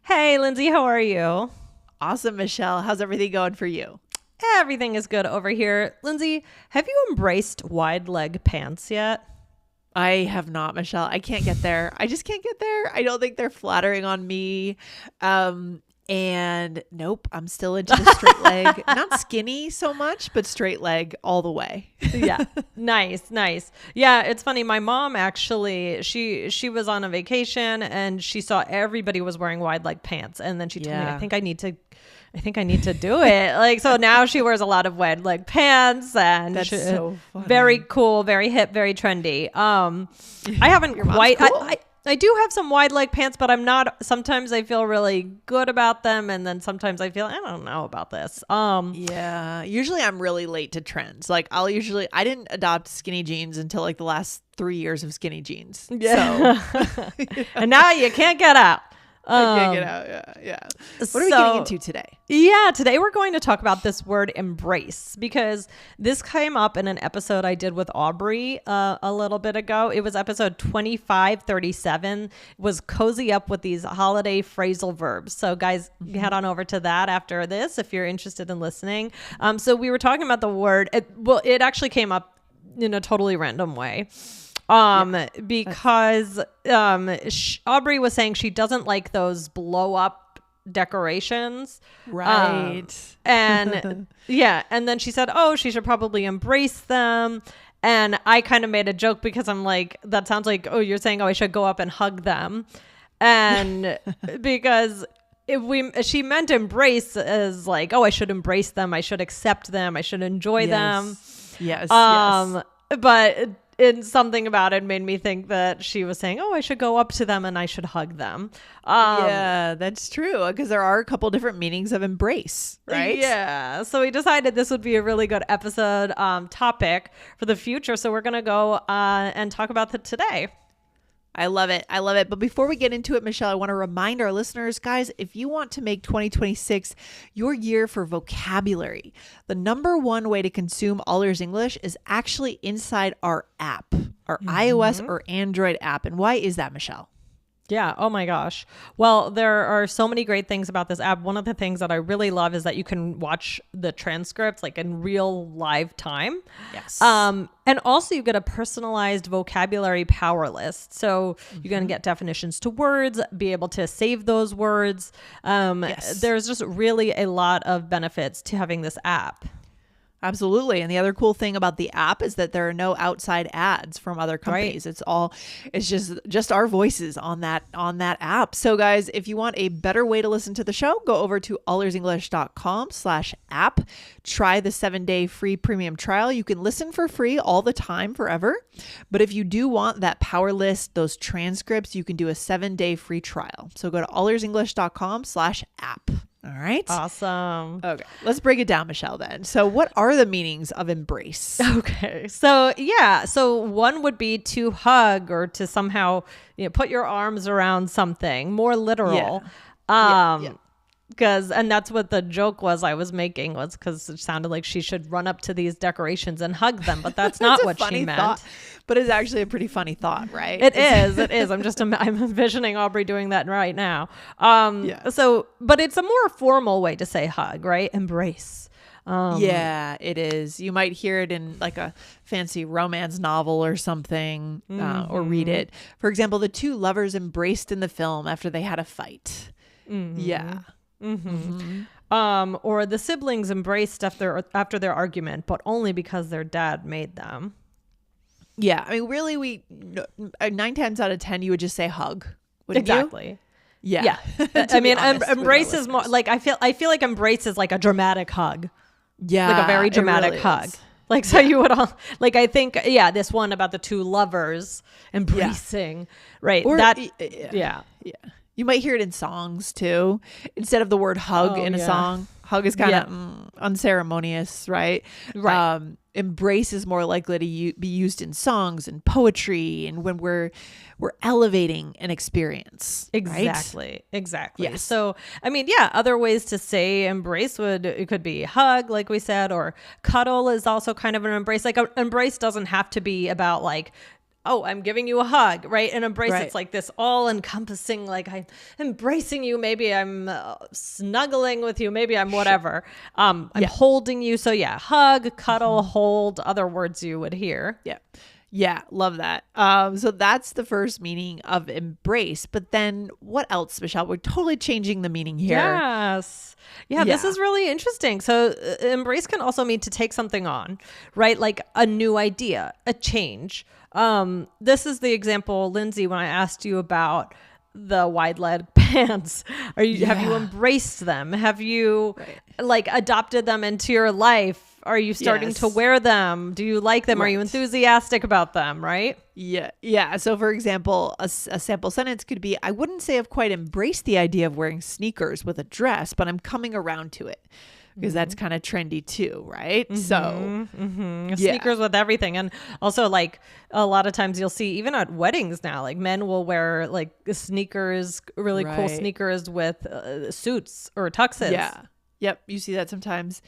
Hey, Lindsay, how are you? Awesome, Michelle. How's everything going for you? Everything is good over here. Lindsay, have you embraced wide leg pants yet? I have not, Michelle. I can't get there. I just can't get there. I don't think they're flattering on me. And nope, I'm still into the straight leg. Not skinny so much, but straight leg all the way. Yeah. Nice. Yeah, it's funny. My mom actually, she was on a vacation and she saw everybody was wearing wide leg pants. And then she told me, Yeah. I think I need to do it. Like, so now she wears a lot of wide leg pants and That's so funny. very cool, very hip, very trendy. I haven't Your mom's quite, cool. I do have some wide leg pants, but I'm not, sometimes I feel really good about them. And then sometimes I feel, I don't know about this. Yeah. Usually I'm really late to trends. Like I didn't adopt skinny jeans until like the last 3 years of skinny jeans. Yeah. So And now you can't get out. I can't get out. Yeah. What are we getting into today? Yeah, today we're going to talk about this word embrace because this came up in an episode I did with Aubrey a little bit ago. It was episode 2537, was cozy up with these holiday phrasal verbs. So guys, head on over to that after this if you're interested in listening. So we were talking about the word. It actually came up in a totally random way. Because Aubrey was saying she doesn't like those blow up decorations. Right. And yeah. And then she said, oh, she should probably embrace them. And I kind of made a joke because I'm like, that sounds like, oh, you're saying, oh, I should go up and hug them. And because she meant embrace as like, oh, I should embrace them. I should accept them. I should enjoy them. Yes. But something about it made me think that she was saying, oh, I should go up to them and I should hug them. Yeah, that's true. Because there are a couple different meanings of embrace, right? Yeah. So we decided this would be a really good episode topic for the future. So we're going to go and talk about that today. I love it. But before we get into it, Michelle, I want to remind our listeners, guys, if you want to make 2026 your year for vocabulary, the number one way to consume All Ears English is actually inside our app, our iOS or Android app. And why is that, Michelle? Yeah. Oh my gosh. Well, there are so many great things about this app. One of the things that I really love is that you can watch the transcripts like in real live time. Yes. And also you get a personalized vocabulary power list. So you're going to get definitions to words, be able to save those words. Yes. There's just really a lot of benefits to having this app. Absolutely. And the other cool thing about the app is that there are no outside ads from other companies. Right. It's just our voices on that app. So guys, if you want a better way to listen to the show, go over to allearsenglish.com/app. Try the 7-day free premium trial. You can listen for free all the time, forever. But if you do want that power list, those transcripts, you can do a 7-day free trial. So go to allearsenglish.com/app. All right. Awesome. Okay. Let's break it down, Michelle, then. So what are the meanings of embrace? Okay. So yeah. So one would be to hug or to somehow, put your arms around something, more literal. Yeah. And that's what the joke was I was making, was because it sounded like she should run up to these decorations and hug them, but that's not what she meant. Thought, but it's actually a pretty funny thought, right? It is. I'm envisioning Aubrey doing that right now. Yeah. So, but it's a more formal way to say hug, right? Embrace. Yeah, it is. You might hear it in like a fancy romance novel or something, or read it. For example, the two lovers embraced in the film after they had a fight. Mm-hmm. Yeah. Or the siblings embraced after their argument, but only because their dad made them. Yeah, I mean, really, 9 times out of 10, you would just say hug. Wouldn't Exactly. You? Yeah. To I mean, be honest embrace with our is more listeners. like, I feel like embrace is like a dramatic hug, Yeah, like a very it dramatic really hug. is. Like, so you would all, like, I think, this one about the two lovers embracing, right? Or that, yeah. You might hear it in songs too. Instead of the word hug in a song, hug is kind of unceremonious, right? Right. Embrace is more likely to be used in songs and poetry, and when we're elevating an experience. Exactly. Right? Exactly. Yes. So, I mean, other ways to say embrace it could be hug, like we said, or cuddle is also kind of an embrace. Like, an embrace doesn't have to be about like oh, I'm giving you a hug, right? An embrace, Right. it's like this all encompassing, like I'm embracing you. Maybe I'm snuggling with you. Maybe I'm whatever. I'm holding you. So yeah, hug, cuddle, hold, other words you would hear. Yeah. Yeah, love that. So that's the first meaning of embrace. But then what else, Michelle? We're totally changing the meaning here. Yes. Yeah, this is really interesting. So embrace can also mean to take something on, right? Like a new idea, a change. This is the example, Lindsay, when I asked you about the wide leg pants. Have you embraced them? Have you like adopted them into your life? Are you starting to wear them? Do you like them? Are you enthusiastic about them? Right? Yeah. Yeah. So for example, a sample sentence could be, I wouldn't say I've quite embraced the idea of wearing sneakers with a dress, but I'm coming around to it because that's kind of trendy too. Right. So sneakers with everything. And also like a lot of times you'll see even at weddings now, like men will wear like sneakers, really cool sneakers with suits or tuxes. Yeah. Yep. You see that sometimes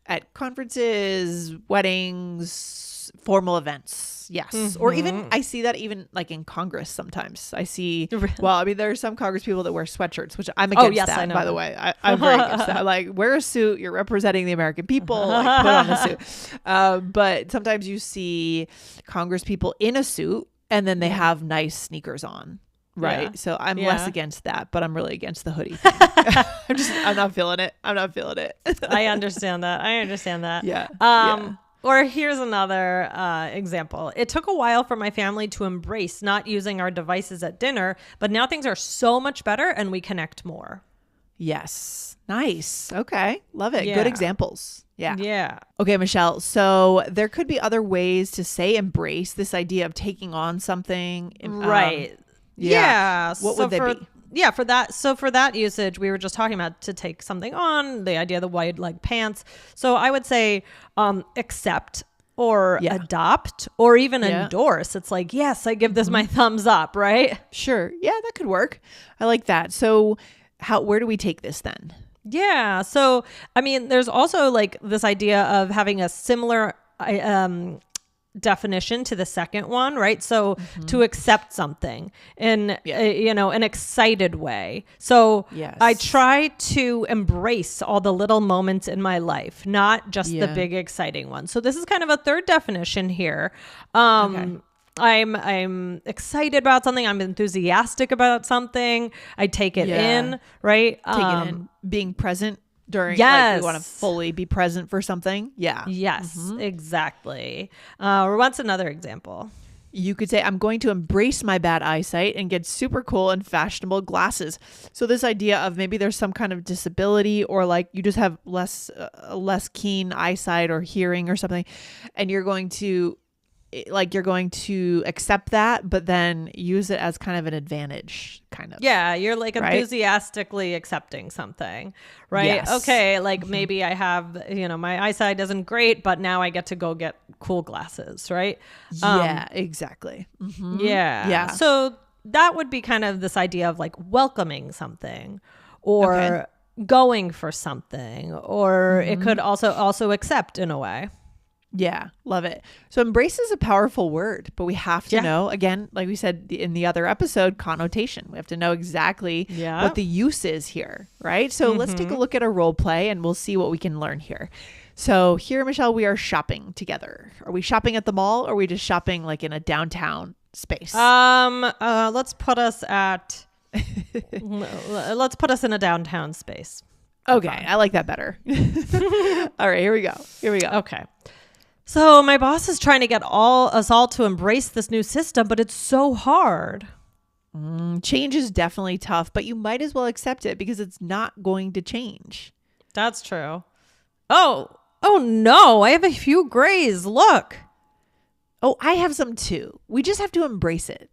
at conferences, weddings, formal events. Yes. Or even I see that even like in Congress sometimes. I see, well, I mean, there are some Congress people that wear sweatshirts, which I'm against that, by the way. I'm very against that. Like, wear a suit. You're representing the American people. Like, put on a suit. But sometimes you see Congress people in a suit and then they have nice sneakers on. Right. Yeah. So I'm less against that, but I'm really against the hoodie thing. I'm not feeling it. I understand that. Yeah. Or here's another example. It took a while for my family to embrace not using our devices at dinner, but now things are so much better and we connect more. Yes. Nice. Okay. Love it. Good examples. Yeah. Yeah. Okay, Michelle. So there could be other ways to say embrace, this idea of taking on something. Right. Yeah. What would they be? Yeah, for that. So for that usage, we were just talking about to take something on, the idea of the wide leg pants. So I would say accept or adopt or even endorse. It's like, yes, I give this my thumbs up, right? Sure. Yeah, that could work. I like that. So where do we take this then? Yeah. So, I mean, there's also like this idea of having a similar definition to the second one, right? So to accept something in an excited way. So I try to embrace all the little moments in my life, not just the big exciting ones. So this is kind of a third definition here. I'm excited about something. I'm enthusiastic about something. I take it in, right? Take it in. Being present during, like, we want to fully be present for something. Yeah. Yes, exactly. Or what's another example? You could say, I'm going to embrace my bad eyesight and get super cool and fashionable glasses. So this idea of maybe there's some kind of disability or like you just have less keen eyesight or hearing or something. And you're going to accept that, but then use it as kind of an advantage, kind of. Yeah, you're like enthusiastically accepting something, right? Yes. Okay, like maybe I have, my eyesight isn't great, but now I get to go get cool glasses, right? Yeah, exactly. Mm-hmm. Yeah. So that would be kind of this idea of like welcoming something or going for something, or it could also accept in a way. Yeah, love it. So embrace is a powerful word, but we have to know, again, like we said in the other episode, connotation. We have to know exactly what the use is here, right? So let's take a look at a role play and we'll see what we can learn here. So here, Michelle, we are shopping together. Are we shopping at the mall or are we just shopping like in a downtown space? Let's put us in a downtown space. Okay, I like that better. All right, here we go. Okay. So my boss is trying to get us all to embrace this new system, but it's so hard. Change is definitely tough, but you might as well accept it because it's not going to change. That's true. Oh no, I have a few grays. Look. Oh, I have some too. We just have to embrace it.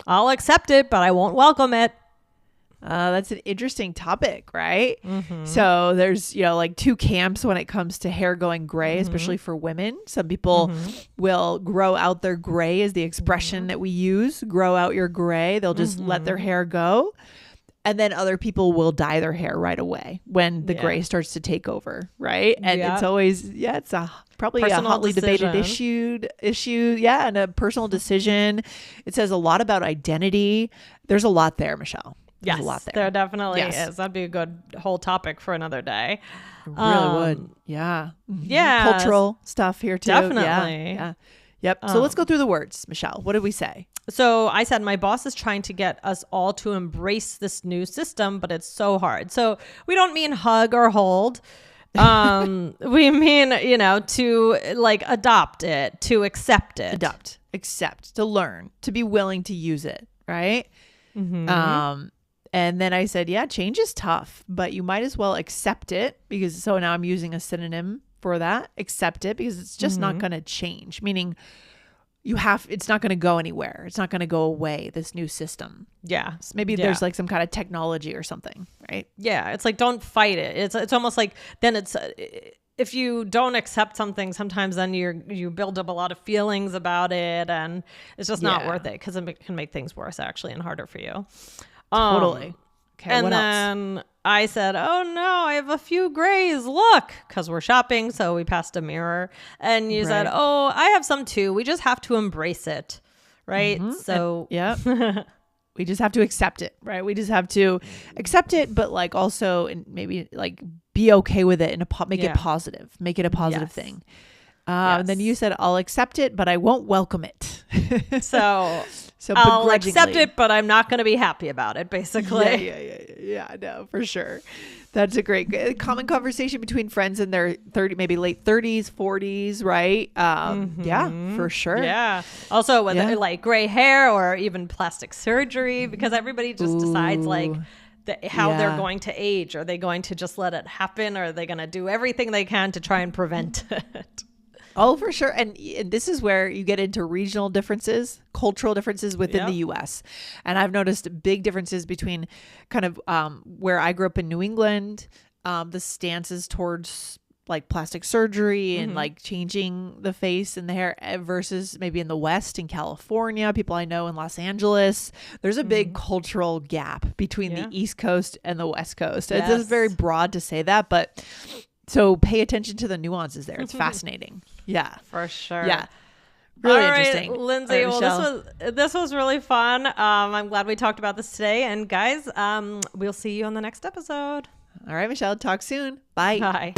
I'll accept it, but I won't welcome it. That's an interesting topic, right? So there's, like two camps when it comes to hair going gray, especially for women. Some people will grow out their gray is the expression that we use. Grow out your gray. They'll just let their hair go. And then other people will dye their hair right away when the gray starts to take over, right? And it's always, it's probably a Personal hotly debated decision. issue. Yeah. And a personal decision. It says a lot about identity. There's a lot there, Michelle. There's Yes, a lot there. there definitely Yes. is. That'd be a good whole topic for another day. It really would. Yeah. Yeah. Cultural stuff here too. Definitely. Yeah. Yep. So let's go through the words, Michelle. What did we say? So I said, my boss is trying to get us all to embrace this new system, but it's so hard. So we don't mean hug or hold. We mean, to like adopt it, to accept it. Adopt, accept, to learn, to be willing to use it. Right. And then I said, yeah, change is tough, but you might as well accept it so now I'm using a synonym for that. Accept it because it's just not going to change. Meaning it's not going to go anywhere. It's not going to go away, this new system. Yeah. So maybe there's like some kind of technology or something, right? Yeah. It's like, don't fight it. It's almost like then if you don't accept something, sometimes then you build up a lot of feelings about it, and it's just not worth it because it can make things worse actually and harder for you. Totally. Okay. And what then else? I said, oh no, I have a few grays. Look, because we're shopping. So we passed a mirror and you said, oh, I have some too. We just have to embrace it. Right. So yeah. We just have to accept it, right? We just have to accept it, but like also and maybe like be okay with it and make it positive, make it a positive thing. And then you said, I'll accept it, but I won't welcome it. So I'll begrudgingly. accept it, but I'm not going to be happy about it, basically. Yeah, no, for sure. That's a great common conversation between friends in their maybe late 30s, 40s, right? Yeah, for sure. Yeah. Also, whether like gray hair or even plastic surgery, because everybody just decides like how they're going to age. Are they going to just let it happen? Or are they going to do everything they can to try and prevent it? Oh, for sure. And this is where you get into regional differences, cultural differences within the U.S. And I've noticed big differences between kind of where I grew up in New England, the stances towards like plastic surgery and like changing the face and the hair versus maybe in the West in California, people I know in Los Angeles. There's a big cultural gap between the East Coast and the West Coast. Yes. It's very broad to say that, but so pay attention to the nuances there. It's fascinating. Yeah, for sure. Yeah. Really interesting. Right, Lindsay. Well, this was really fun. I'm glad we talked about this today. And guys, we'll see you on the next episode. All right, Michelle. Talk soon. Bye. Bye.